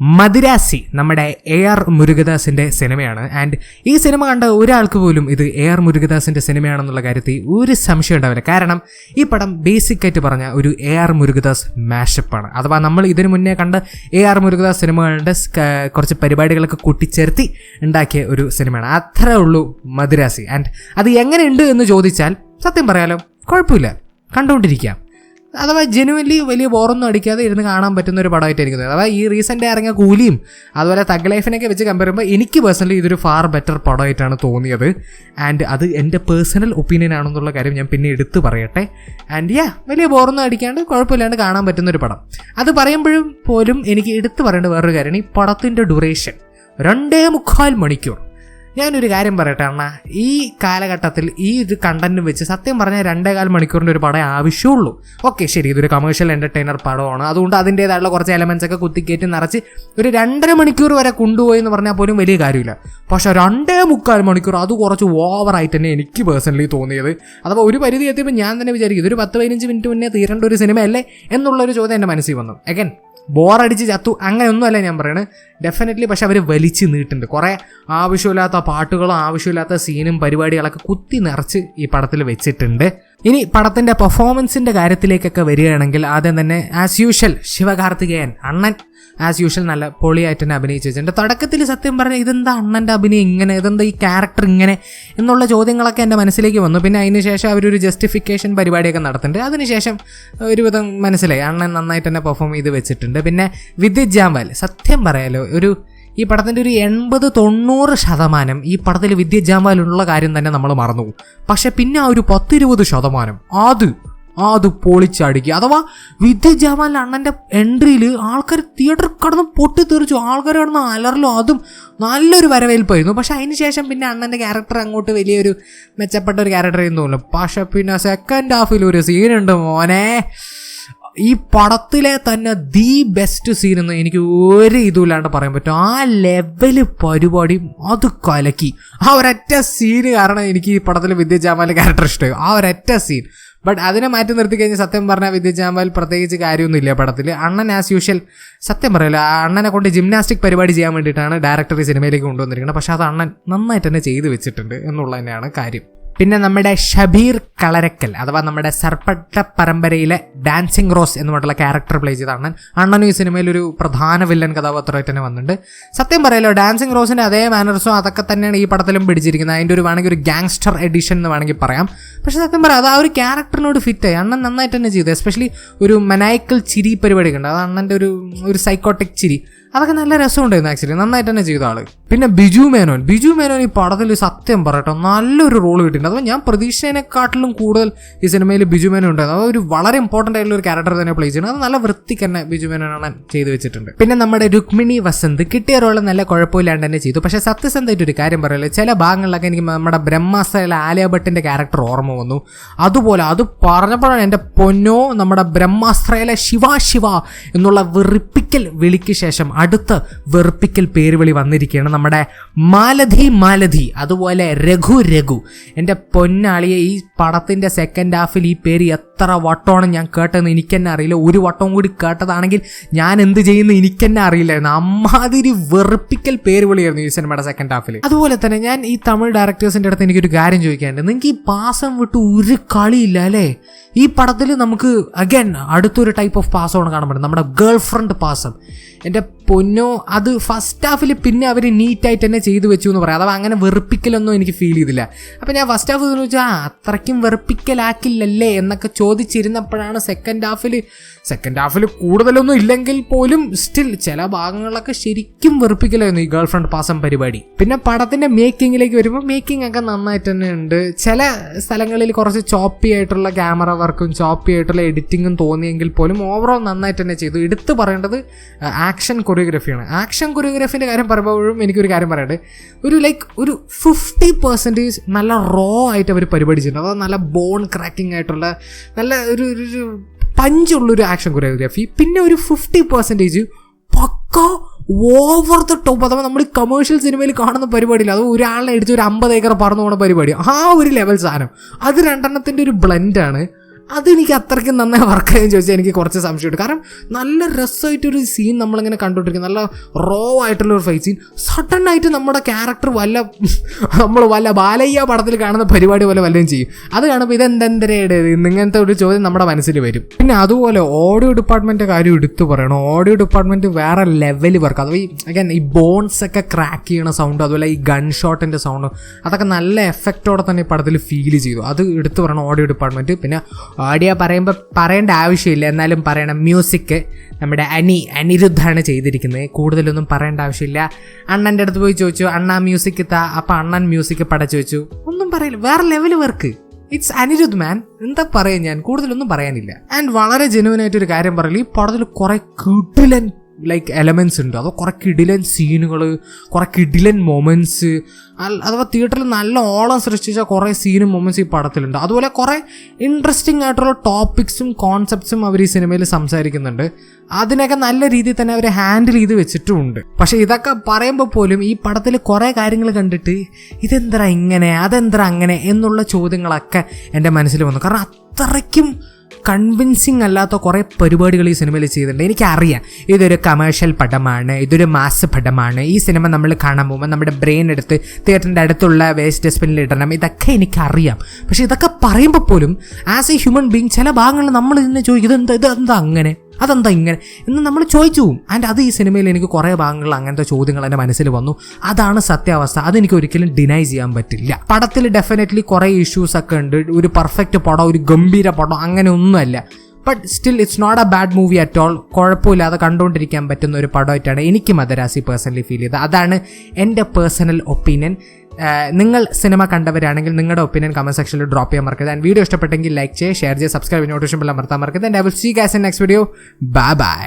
മദിരാസി നമ്മുടെ AR മുരുകദാസിന്റെ സിനിമയാണ്. And ഈ സിനിമ കണ്ട ഒരാൾക്ക് പോലും ഇത് AR മുരുകദാസിന്റെ സിനിമയാണെന്നുള്ള കാര്യത്തിൽ ഒരു സംശയം ഉണ്ടാവില്ല. കാരണം ഈ പടം ബേസിക് ആയിട്ട് പറഞ്ഞ ഒരു AR മുരുകദാസ് മാഷപ്പാണ്. അഥവാ നമ്മൾ ഇതിനു മുന്നേ കണ്ട AR മുരുകദാസ് സിനിമകളുടെ കുറച്ച് പരിപാടികളൊക്കെ കൂട്ടിച്ചേർത്തി ഉണ്ടാക്കിയ ഒരു സിനിമയാണ്. അത്രേ ഉള്ളൂ മദിരാസി. ആൻഡ് അത് എങ്ങനെയുണ്ട് എന്ന് ചോദിച്ചാൽ സത്യം പറയാലോ കുഴപ്പമില്ല, കണ്ടുകൊണ്ടിരിക്കാം. അഥവാ ജെനുവൻലി വലിയ ബോറൊന്നും അടിക്കാതെ ഇരുന്ന് കാണാൻ പറ്റുന്ന ഒരു പടമായിട്ടായിരിക്കുന്നത്. അഥവാ ഈ റീസെൻ്റ് ഇറങ്ങിയ കൂലിയും അതുപോലെ തഗ് ലൈഫിനൊക്കെ വെച്ച് കമ്പയർ ചെയ്യുമ്പോൾ എനിക്ക് പേഴ്സണലി ഇതൊരു ഫാർ ബെറ്റർ പടമായിട്ടാണ് തോന്നിയത്. ആൻഡ് അത് എൻ്റെ പേഴ്സണൽ ഒപ്പീനിയൻ ആണെന്നുള്ള കാര്യം ഞാൻ പിന്നെ എടുത്ത് പറയട്ടെ. ആൻഡ് വലിയ ബോറൊന്നും അടിക്കാണ്ട് കുഴപ്പമില്ലാണ്ട് കാണാൻ പറ്റുന്നൊരു പടം. അത് പറയുമ്പോഴും പോലും എനിക്ക് എടുത്ത് പറയേണ്ട വേറൊരു കാര്യമാണ് ഈ പടത്തിൻ്റെ ഡ്യൂറേഷൻ 2.25 മണിക്കൂർ. ഞാനൊരു കാര്യം പറയട്ടെ അണ്ണാ, ഈ കാലഘട്ടത്തിൽ ഈ ഒരു കണ്ടന്റ് വെച്ച് സത്യം പറഞ്ഞാൽ 2.25 മണിക്കൂറിൻ്റെ ഒരു പടം ആവശ്യമുള്ളൂ. ഓക്കെ ശരി, ഇതൊരു കമേഴ്ഷ്യൽ എൻ്റർടൈനർ പടമാണ്, അതുകൊണ്ട് അതിൻ്റേതായുള്ള കുറച്ച് എലമെൻറ്റ്സ് ഒക്കെ കുത്തിക്കയറ്റി നിറച്ച് ഒരു 2.5 മണിക്കൂർ വരെ കൊണ്ടുപോയി എന്ന് പറഞ്ഞാൽ പോലും വലിയ കാര്യമില്ല. പക്ഷേ 2.25 മണിക്കൂർ അത് കുറച്ച് ഓവറായിട്ട് തന്നെ എനിക്ക് പേഴ്സണലി തോന്നിയത്. അഥവാ ഒരു പരിധി എത്തിയപ്പോൾ ഞാൻ തന്നെ വിചാരിക്കും ഇതൊരു 10-15 മിനിറ്റ് മുന്നേ തീരേണ്ട ഒരു സിനിമയല്ലേ എന്നുള്ളൊരു ചോദ്യം എൻ്റെ മനസ്സിൽ വന്നു. അഗൈൻ ബോറടിച്ച് ചത്തു അങ്ങനെയൊന്നുമല്ല ഞാൻ പറയണത്, ഡെഫിനറ്റ്ലി. പക്ഷെ അവർ വലിച്ച് നീട്ടുണ്ട്. കുറേ ആവശ്യമില്ലാത്ത പാട്ടുകളും ആവശ്യമില്ലാത്ത സീനും പരിപാടികളൊക്കെ കുത്തി നിറച്ച് ഈ പടത്തിൽ വെച്ചിട്ടുണ്ട്. ഇനി പടത്തിൻ്റെ പെർഫോമൻസിൻ്റെ കാര്യത്തിലേക്കൊക്കെ വരികയാണെങ്കിൽ ആദ്യം തന്നെ ആസ് യൂഷ്വൽ ശിവകാർത്തികേയൻ അണ്ണൻ ആസ് യൂഷ്വൽ നല്ല പൊളിയായിട്ട് തന്നെ അഭിനയിച്ച് വെച്ചിട്ടുണ്ട്. തുടക്കത്തിൽ സത്യം പറഞ്ഞാൽ ഇതെന്താ അണ്ണൻ്റെ അഭിനയം ഇങ്ങനെ, ഇതെന്താ ഈ ക്യാരക്ടർ ഇങ്ങനെ എന്നുള്ള ചോദ്യങ്ങളൊക്കെ എൻ്റെ മനസ്സിലേക്ക് വന്നു. പിന്നെ അതിന് ശേഷം അവരൊരു ജസ്റ്റിഫിക്കേഷൻ പരിപാടിയൊക്കെ നടത്തുന്നുണ്ട്. അതിനുശേഷം ഒരുവിധം മനസ്സിലായി അണ്ണൻ നന്നായിട്ട് തന്നെ പെർഫോം ചെയ്ത് വെച്ചിട്ടുണ്ട്. പിന്നെ വിദ്യുത് ജാംവാൽ സത്യം പറയാലോ ഈ പടത്തിൻ്റെ ഒരു 80-90% ഈ പടത്തിൽ വിദ്യുത് ജാംവാലുള്ള കാര്യം തന്നെ നമ്മൾ മറന്നുപോകും. പക്ഷെ പിന്നെ ആ ഒരു 10-20% അത് പൊളിച്ചടിക്കുക. അഥവാ വിദ്യുത് ജാംവാലിൻ്റെ അണ്ണൻ്റെ എൻട്രിയിൽ ആൾക്കാർ തിയേറ്റർ കടന്ന് പൊട്ടിത്തെറിച്ചു, ആൾക്കാർ കടന്ന് അലറലോ, അതും നല്ലൊരു വരവേൽപ്പായിരുന്നു. പക്ഷെ അതിന് ശേഷം പിന്നെ അണ്ണൻ്റെ ക്യാരക്ടർ അങ്ങോട്ട് വലിയൊരു മെച്ചപ്പെട്ട ഒരു ക്യാരക്ടറായിരുന്നു തോന്നുന്നു. പക്ഷെ പിന്നെ സെക്കൻഡ് ഹാഫിൽ ഒരു സീനുണ്ട് മോനെ, ഈ പടത്തിലെ തന്നെ ദി ബെസ്റ്റ് സീൻ എന്ന് എനിക്ക് ഒരു ഇതുമില്ലാണ്ട് പറയാൻ പറ്റും. ആ ലെവല് പരിപാടി അത് കലക്കി. ആ ഒരൊറ്റ സീന് കാരണം എനിക്ക് ഈ പടത്തിൽ വിദ്യുത് ജാംവാലിൻ്റെ ക്യാരക്ടർ ഇഷ്ടമായി, ആ ഒരൊറ്റ സീൻ. ബട്ട് അതിനെ മാറ്റി നിർത്തി കഴിഞ്ഞാൽ സത്യം പറഞ്ഞാൽ വിദ്യുത് ജാംവാൽ പ്രത്യേകിച്ച് കാര്യമൊന്നുമില്ല പടത്തിൽ. അണ്ണൻ ആസ് യൂഷ്വൽ സത്യം പറയില്ല, അണ്ണനെ കൊണ്ട് ജിംനാസ്റ്റിക് പരിപാടി ചെയ്യാൻ വേണ്ടിയിട്ടാണ് ഡയറക്ടർ ഈ സിനിമയിലേക്ക് കൊണ്ടുവന്നിരിക്കുന്നത്. പക്ഷേ അത് അണ്ണൻ നന്നായിട്ട് തന്നെ ചെയ്ത് വെച്ചിട്ടുണ്ട് എന്നുള്ളത് തന്നെയാണ് കാര്യം. പിന്നെ നമ്മുടെ ഷബീർ കളരക്കൽ അഥവാ നമ്മുടെ സർപ്പട്ട പരമ്പരയിലെ ഡാൻസിങ് റോസ് എന്ന് പറഞ്ഞിട്ടുള്ള ക്യാരക്ടർ പ്ലേ ചെയ്ത അണ്ണനും ഈ സിനിമയിൽ ഒരു പ്രധാന വില്ലൻ കഥാപാത്രമായിട്ട് തന്നെ വന്നിട്ടുണ്ട്. സത്യം പറയാലോ ഡാൻസിങ് റോസിൻ്റെ അതേ മാനർസും അതൊക്കെ തന്നെയാണ് ഈ പടത്തിലും പിടിച്ചിരിക്കുന്നത്. അതിൻ്റെ ഒരു വേണമെങ്കിൽ ഒരു ഗാങ്സ്റ്റർ എഡിഷൻ എന്ന് വേണമെങ്കിൽ പറയാം. പക്ഷേ സത്യം പറയാം അത് ആ ഒരു ക്യാരക്ടറിനോട് ഫിറ്റായി അണ്ണൻ നന്നായിട്ട് തന്നെ ചെയ്തു. എസ്പെഷ്യലി ഒരു മനായിക്കൽ ചിരി പരിപാടിയൊക്കെ ഉണ്ട്, അത് അണ്ണൻ്റെ ഒരു സൈക്കോട്ടിക് ചിരി, അതൊക്കെ നല്ല രസമുണ്ടായിരുന്നു. ആക്ച്വലി നന്നായിട്ട് തന്നെ ചെയ്ത ആള്. പിന്നെ ബിജു മേനോൻ ഈ പടത്തിൽ സത്യം പറയട്ടോ നല്ലൊരു റോൾ കിട്ടിയിട്ടുണ്ട്. അഥവാ ഞാൻ പ്രതീക്ഷേനെക്കാട്ടിലും കൂടുതൽ ഈ സിനിമയിൽ ബിജു മേനോൻ ഉണ്ടായിരുന്നു. അതൊരു വളരെ ഇമ്പോർട്ടൻ്റ് ആയിട്ടുള്ള ഒരു ക്യാരക്ടർ തന്നെ പ്ലേ ചെയ്യുന്നത്. അത് നല്ല വൃത്തിക്ക് തന്നെ ബിജു മേനോൻ ചെയ്തു വെച്ചിട്ടുണ്ട്. പിന്നെ നമ്മുടെ രുക്മിണി വസന്ത് കിട്ടിയ റോള് നല്ല കുഴപ്പമില്ലാണ്ട് തന്നെ ചെയ്തു. പക്ഷേ സത്യസന്ധമായിട്ട് ഒരു കാര്യം പറയല്ലോ, ചില ഭാഗങ്ങളിലൊക്കെ എനിക്ക് നമ്മുടെ ബ്രഹ്മാസ്ത്രയിലെ ആലിയ ഭട്ടിൻ്റെ ക്യാരക്ടർ ഓർമ്മ വന്നു. അതുപോലെ അത് പറഞ്ഞപ്പോഴാണ് എൻ്റെ പൊന്നോ, നമ്മുടെ ബ്രഹ്മാസ്ത്രയിലെ ശിവ എന്നുള്ള വെറുപ്പിക്കൽ വിളിക്ക് ശേഷം അടുത്ത വെറുപ്പിക്കൽ പേരുവിളി വന്നിരിക്കുകയാണ് നമ്മുടെ മാലധി, അതുപോലെ രഘു. എൻ്റെ പൊന്നാളിയെ ഈ പടത്തിൻ്റെ സെക്കൻഡ് ഹാഫിൽ ഈ പേര് എത്ര വട്ടമാണ് ഞാൻ കേട്ടതെന്ന് എനിക്കെന്നെ അറിയില്ല. ഒരു വട്ടവും കൂടി കേട്ടതാണെങ്കിൽ ഞാൻ എന്ത് ചെയ്യുന്നു എനിക്കെന്നെ അറിയില്ലായിരുന്നു. അമ്മാതിരി വെറുപ്പിക്കൽ പേരുവിളിയായിരുന്നു ഈ സിനിമയുടെ സെക്കൻഡ് ഹാഫിൽ. അതുപോലെ തന്നെ ഞാൻ ഈ തമിഴ് ഡയറക്ടേഴ്സിൻ്റെ അടുത്ത് എനിക്കൊരു കാര്യം ചോദിക്കാനുണ്ട്, നിങ്ങൾക്ക് ഈ പാസം വിട്ട് ഒരു കളിയില്ല അല്ലേ? ഈ പടത്തിൽ നമുക്ക് അഗൈൻ അടുത്തൊരു ടൈപ്പ് ഓഫ് പാസമാണ് കാണാൻ പറ്റും, നമ്മുടെ ഗേൾ ഫ്രണ്ട് പാസം. എൻ്റെ പൊന്നോ, അത് ഫസ്റ്റ് ഹാഫിൽ പിന്നെ അവർ നീറ്റായിട്ട് തന്നെ ചെയ്തു വെച്ചു എന്ന് പറയാം. അഥവാ അങ്ങനെ വെറുപ്പിക്കലൊന്നും എനിക്ക് ഫീൽ ചെയ്തില്ല. അപ്പം ഞാൻ ഫസ്റ്റ് ഹാഫ് എന്ന് വെച്ചാൽ അത്രയ്ക്കും വെറുപ്പിക്കലാക്കില്ലല്ലേ എന്നൊക്കെ ചോദിച്ചിരുന്നപ്പോഴാണ് സെക്കൻഡ് ഹാഫിൽ കൂടുതലൊന്നും ഇല്ലെങ്കിൽ പോലും സ്റ്റിൽ ചില ഭാഗങ്ങളിലൊക്കെ ശരിക്കും വെറുപ്പിക്കലായിരുന്നു ഈ ഗേൾ ഫ്രണ്ട് പാസം പരിപാടി. പിന്നെ പടത്തിൻ്റെ മേക്കിങ്ങിലേക്ക് വരുമ്പോൾ മേക്കിംഗ് ഒക്കെ നന്നായിട്ട് തന്നെ ഉണ്ട്. ചില സ്ഥലങ്ങളിൽ കുറച്ച് ചോപ്പി ആയിട്ടുള്ള ക്യാമറ വർക്കും ചോപ്പി ആയിട്ടുള്ള എഡിറ്റിങ്ങും തോന്നിയെങ്കിൽ പോലും ഓവറോൾ നന്നായിട്ട് തന്നെ ചെയ്തു. എടുത്തു പറയേണ്ടത് ആക്ഷൻ കൊറിയോഗ്രഫിയാണ്. ആക്ഷൻ കൊറിയോഗ്രഫിൻ്റെ കാര്യം പറയുമ്പോഴും എനിക്കൊരു കാര്യം പറയട്ടെ, ഒരു 50% നല്ല റോ ആയിട്ട് അവർ പരിപാടി ചെയ്യുന്നത്. അതായത് നല്ല ബോൺ ക്രാക്കിംഗ് ആയിട്ടുള്ള നല്ല ഒരു പഞ്ചുള്ളൊരു ആക്ഷൻ കൊറിയോഗ്രാഫി. പിന്നെ ഒരു 50% പക്ക ഓവർ ദ ടോപ്പ്. അഥവാ നമ്മൾ കമേഴ്ഷ്യൽ സിനിമയിൽ കാണുന്ന പരിപാടിയില്ല, അത് ഒരാളെ അടിച്ച് ഒരു 50 ഏക്കർ പറന്നു പോകുന്ന പരിപാടി, ആ ഒരു ലെവൽ സാധനം. അത് രണ്ടെണ്ണത്തിൻ്റെ ഒരു ബ്ലെൻഡാണ്. അതെനിക്ക് അത്രയ്ക്കും നന്നായി വർക്കായെന്ന് ചോദിച്ചാൽ എനിക്ക് കുറച്ച് സംശയമുണ്ട്. കാരണം നല്ല രസമായിട്ടൊരു സീൻ നമ്മളിങ്ങനെ കണ്ടുകൊണ്ടിരിക്കും, നല്ല റോ ആയിട്ടുള്ളൊരു ഫൈറ്റ് സീൻ. സഡനായിട്ട് നമ്മുടെ ക്യാരക്ടർ നമ്മൾ വല്ല ബാലയ്യ പടത്തിൽ കാണുന്ന പരിപാടി പോലെ വല്ലതും ചെയ്യും. അത് കാണുമ്പോൾ ഇതെന്തെന്തരയുടെ ഇങ്ങനത്തെ ഒരു ചോദ്യം നമ്മുടെ മനസ്സിൽ വരും. പിന്നെ അതുപോലെ ഓഡിയോ ഡിപ്പാർട്ട്മെൻറ്റ് കാര്യം എടുത്തു പറയണം. ഓഡിയോ ഡിപ്പാർട്ട്മെൻറ്റ് വേറെ ലെവൽ വർക്ക്. അഥവാ ഈ ബോൺസ് ഒക്കെ ക്രാക്ക് ചെയ്യണ സൗണ്ട്, അതുപോലെ ഈ ഗൺ ഷോട്ടിൻ്റെ സൗണ്ട്, അതൊക്കെ നല്ല എഫക്റ്റോടെ തന്നെ ഈ പടത്തിൽ ഫീൽ ചെയ്തു. അത് എടുത്തു പറയണം ഓഡിയോ ഡിപ്പാർട്ട്മെൻറ്റ്. പിന്നെ ഓഡിയോ പറയുമ്പോൾ പറയേണ്ട ആവശ്യമില്ല, എന്നാലും പറയണം. മ്യൂസിക് നമ്മുടെ അനിരുദ്ധാണ് ചെയ്തിരിക്കുന്നത്. കൂടുതലൊന്നും പറയേണ്ട ആവശ്യമില്ല. അണ്ണൻ്റെ അടുത്ത് പോയി ചോദിച്ചു, അണ്ണ മ്യൂസിക് ഇത്താ. അപ്പം അണ്ണൻ മ്യൂസിക് പടച്ചു വെച്ചു. ഒന്നും പറയില്ല, വേറെ ലെവൽ വർക്ക്. ഇറ്റ്സ് അനിരുദ്ധ് മാൻ. എന്താ പറയാ, ഞാൻ കൂടുതലൊന്നും പറയാനില്ല. ആൻഡ് വളരെ ജെനുവിനായിട്ടൊരു കാര്യം പറയില്ല, ഈ പടത്തിൽ കുറെ കിടിലൻ എലമെൻസ് ഉണ്ട്. അതോ കുറെ കിടിലൻ സീനുകൾ, കുറെ കിടിലൻ മൊമെൻറ്റ്സ്, അഥവാ തിയേറ്ററിൽ നല്ല ഓളം സൃഷ്ടിച്ച കുറേ സീനും മൊമെൻറ്റ്സ് ഈ പടത്തിലുണ്ട്. അതുപോലെ കുറേ ഇൻട്രസ്റ്റിംഗ് ആയിട്ടുള്ള ടോപ്പിക്സും കോൺസെപ്റ്റ്സും അവർ ഈ സിനിമയിൽ സംസാരിക്കുന്നുണ്ട്. അതിനൊക്കെ നല്ല രീതിയിൽ തന്നെ അവർ ഹാൻഡിൽ ചെയ്ത് വെച്ചിട്ടുമുണ്ട്. പക്ഷേ ഇതൊക്കെ പറയുമ്പോൾ പോലും ഈ പടത്തിൽ കുറേ കാര്യങ്ങൾ കണ്ടിട്ട് ഇതെന്താ ഇങ്ങനെ, അതെന്താ അങ്ങനെ എന്നുള്ള ചോദ്യങ്ങളൊക്കെ എൻ്റെ മനസ്സിൽ വന്നു. കാരണം അത്രയ്ക്കും കൺവിൻസിങ് അല്ലാത്ത കുറേ പരിപാടികൾ ഈ സിനിമയിൽ ചെയ്തിട്ടുണ്ട്. എനിക്കറിയാം ഇതൊരു കമേഴ്ഷ്യൽ പടമാണ്, ഇതൊരു മാസ് പടമാണ്. ഈ സിനിമ നമ്മൾ കാണാൻ പോകുമ്പോൾ നമ്മുടെ ബ്രെയിൻ എടുത്ത് തിയേറ്ററിൻ്റെ അടുത്തുള്ള വേസ്റ്റ് ഡസ്റ്റ്ബിനിൽ ഇടണം. ഇതൊക്കെ എനിക്കറിയാം. പക്ഷേ ഇതൊക്കെ പറയുമ്പോൾ പോലും ആസ് എ ഹ്യൂമൻ ബീങ് ചില ഭാഗങ്ങളിൽ നമ്മൾ ഇതിനെ ചോദിക്കും, ഇതെന്താ അങ്ങനെ, അതെന്താ ഇങ്ങനെ എന്ന് നമ്മൾ ചോദിച്ചു പോകും. ആൻഡ് അത് ഈ സിനിമയിൽ എനിക്ക് കുറേ ഭാഗങ്ങളിൽ അങ്ങനത്തെ ചോദ്യങ്ങൾ എൻ്റെ മനസ്സിൽ വന്നു. അതാണ് സത്യാവസ്ഥ. അതെനിക്ക് ഒരിക്കലും ഡിനൈ ചെയ്യാൻ പറ്റില്ല. പടത്തിൽ ഡെഫിനറ്റ്ലി കുറേ ഇഷ്യൂസ് ഒക്കെ ഉണ്ട്. ഒരു പെർഫെക്റ്റ് പടം, ഒരു ഗംഭീര പടം അങ്ങനെ ഒന്നുമല്ല. But still it's not a bad movie at all. കുഴപ്പമില്ലാതെ കണ്ടുകൊണ്ടിരിക്കാൻ പറ്റുന്ന ഒരു പടമായിട്ടാണ് എനിക്ക് മദരാസി പേഴ്സണലി ഫീൽ ചെയ്തത്. അതാണ് എൻ്റെ പേഴ്സണൽ ഒപ്പീനിയൻ. നിങ്ങൾ സിനിമ കണ്ടവരാണെങ്കിൽ നിങ്ങളുടെ ഒപ്പീനിയൻ കമന്റ് സെക്ഷനിൽ ഡ്രോപ്പ് ചെയ്യാൻ മറക്കരുത്. ആൻഡ് വീഡിയോ ഇഷ്ടപ്പെട്ടെങ്കിൽ ലൈക്ക് ചെയ്യുക, ഷെയർ ചെയ്യുക, സബ്സ്ക്രൈബ്, നോട്ടിഫിക്കേഷൻ ബെൽ അമർത്താൻ മറക്കരുത്. And I will see you guys in next video. Bye by.